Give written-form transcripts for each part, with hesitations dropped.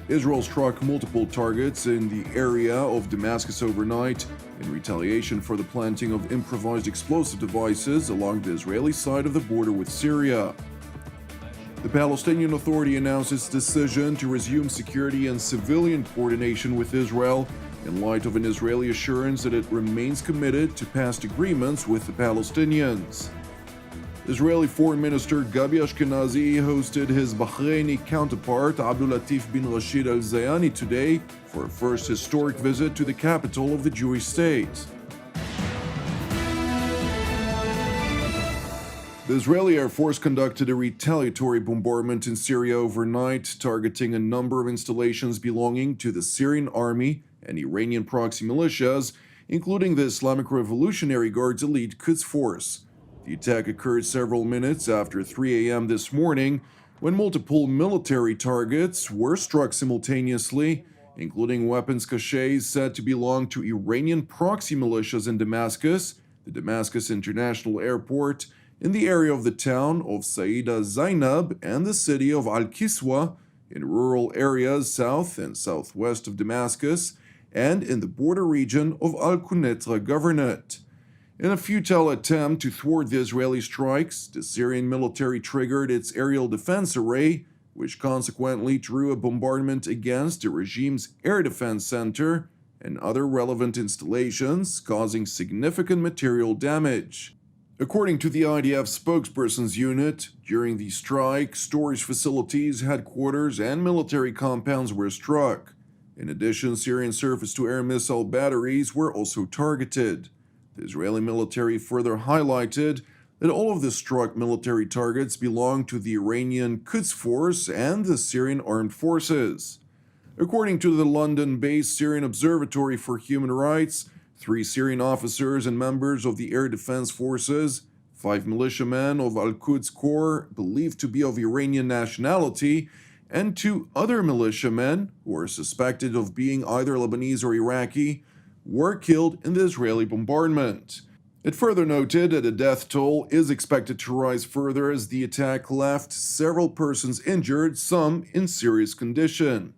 Israel struck multiple targets in the area of Damascus overnight in retaliation for the planting of improvised explosive devices along the Israeli side of the border with Syria. The Palestinian Authority announced its decision to resume security and civilian coordination with Israel in light of an Israeli assurance that it remains committed to past agreements with the Palestinians. Israeli Foreign Minister Gabi Ashkenazi hosted his Bahraini counterpart Abdul Latif bin Rashid Al Zayani today for a first historic visit to the capital of the Jewish state. The Israeli Air Force conducted a retaliatory bombardment in Syria overnight, targeting a number of installations belonging to the Syrian army and Iranian proxy militias, including the Islamic Revolutionary Guard's elite Quds Force. The attack occurred several minutes after 3 a.m. this morning, when multiple military targets were struck simultaneously, including weapons caches said to belong to Iranian proxy militias in Damascus, the Damascus International Airport, in the area of the town of Saida Zainab and the city of Al-Kiswa, in rural areas south and southwest of Damascus, and in the border region of Al-Quneitra Governorate. In a futile attempt to thwart the Israeli strikes, the Syrian military triggered its aerial defense array, which consequently drew a bombardment against the regime's air defense center and other relevant installations, causing significant material damage. According to the IDF spokesperson's unit, during the strike, storage facilities, headquarters, and military compounds were struck. In addition, Syrian surface-to-air missile batteries were also targeted. The Israeli military further highlighted that all of the struck military targets belong to the Iranian Quds Force and the Syrian Armed Forces. According to the London-based Syrian Observatory for Human Rights, 3 Syrian officers and members of the Air Defense Forces, 5 militiamen of Al-Quds Corps believed to be of Iranian nationality, and 2 other militiamen, who are suspected of being either Lebanese or Iraqi, were killed in the Israeli bombardment. It further noted that the death toll is expected to rise further as the attack left several persons injured, some in serious condition.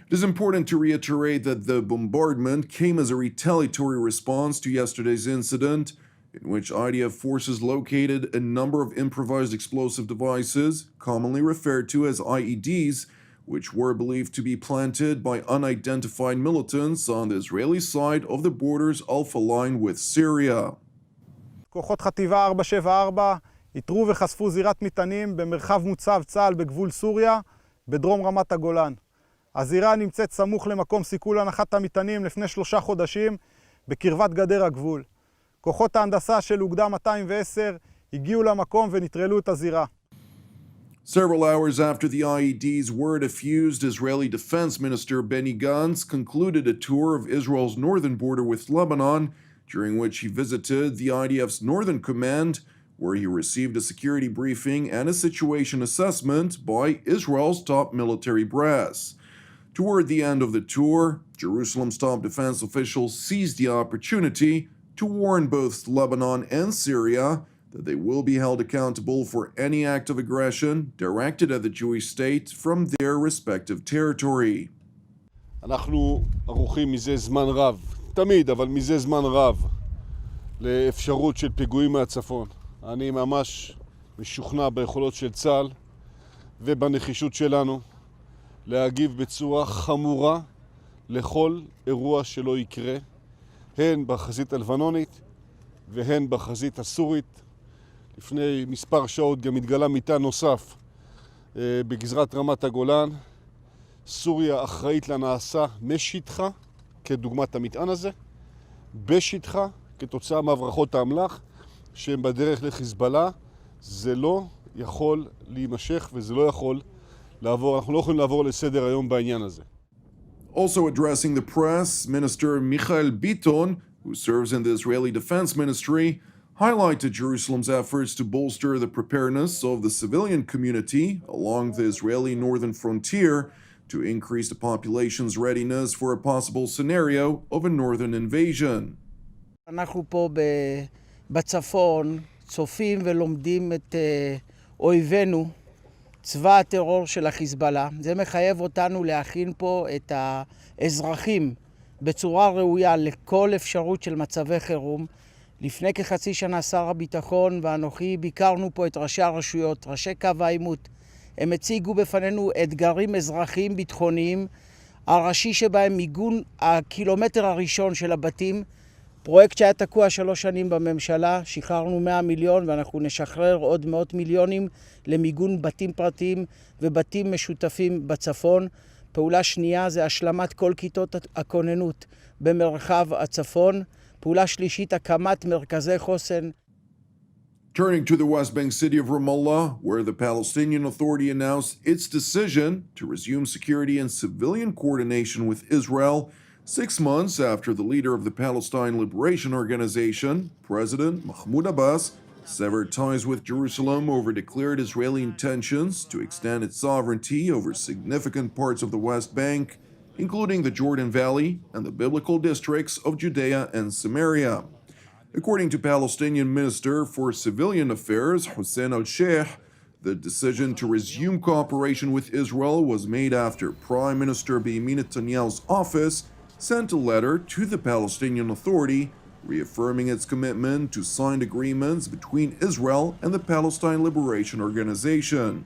It is important to reiterate that the bombardment came as a retaliatory response to yesterday's incident, in which IDF forces located a number of improvised explosive devices, commonly referred to as IEDs, which were believed to be planted by unidentified militants on the Israeli side of the border's Alpha line with Syria. כוחות חטיבה 474 איתרו וחשפו זירת מטענים במרחב מוצב צה"ל בגבול סוריה, בדרום רמת הגולן. הזירה נמצאת סמוך למקום סיכול הנחת המטענים לפני 3 חודשים, בקרבת גדר הגבול. כוחות ההנדסה של אוגדה 210 הגיעו למקום ונטרלו את הזירה. Several hours after the IEDs were defused, Israeli Defense Minister Benny Gantz concluded a tour of Israel's northern border with Lebanon, during which he visited the IDF's Northern Command, where he received a security briefing and a situation assessment by Israel's top military brass. Toward the end of the tour, Jerusalem's top defense officials seized the opportunity to warn both Lebanon and Syria that they will be held accountable for any act of aggression directed at the Jewish state from their respective territory. אנחנו ערוכים מזה זמן רב, תמיד, אבל מזה זמן רב, לאפשרות של פיגועים מהצפון. אני ממש משוכנע ביכולות של צה"ל ובנחישות שלנו להגיב בצורה חמורה לכל אירוע שלא יקרה, הן בחזית הלבנונית והן בחזית הסורית. לפני מספר שעות גם התגלה מטען נוסף בגזרת רמת הגולן. סוריה אחראית לנעשה משטחה, כדוגמת המטען הזה, בשטחה, כתוצאה מהברחות האמל"ח, שהם בדרך לחיזבאללה. זה לא יכול להימשך וזה לא יכול לעבור, אנחנו לא יכולים לעבור לסדר היום בעניין הזה. Also addressing the press, Minister Michael Biton, who serves in the Israeli Defense Ministry, highlighted Jerusalem's efforts to bolster the preparedness of the civilian community along the Israeli northern frontier to increase the population's readiness for a possible scenario of a northern invasion. אנחנו פה בצפון צופים ולומדים את אויבינו, צבא הטרור של החיזבאללה. זה מחייב אותנו להכין פה את האזרחים בצורה ראויה לכל אפשרות של מצבי חירום. לפני כחצי שנה שר הביטחון ואנוכי ביקרנו פה את ראשי הרשויות, ראשי קו העימות. הם הציגו בפנינו אתגרים אזרחיים ביטחוניים, הראשי שבהם מיגון הקילומטר הראשון של הבתים, פרויקט שהיה תקוע 3 שנים בממשלה, שחררנו 100 מיליון ואנחנו נשחרר עוד 100 מיליונים למיגון בתים פרטיים ובתים משותפים בצפון. פעולה שנייה זה השלמת כל כיתות הכוננות במרחב הצפון. פעולה שלישית, הקמת מרכזי חוסן. Turning to the West Bank city of Ramallah, where the Palestinian Authority announced its decision to resume security and civilian coordination with Israel 6 months after the leader of the Palestine Liberation Organization, President Mahmoud Abbas, severed ties with Jerusalem over declared Israeli intentions to extend its sovereignty over significant parts of the West Bank, including the Jordan Valley and the biblical districts of Judea and Samaria. According to Palestinian Minister for Civilian Affairs Hussein al-Sheikh, the decision to resume cooperation with Israel was made after Prime Minister Benjamin Netanyahu's office sent a letter to the Palestinian Authority reaffirming its commitment to signed agreements between Israel and the Palestine Liberation Organization.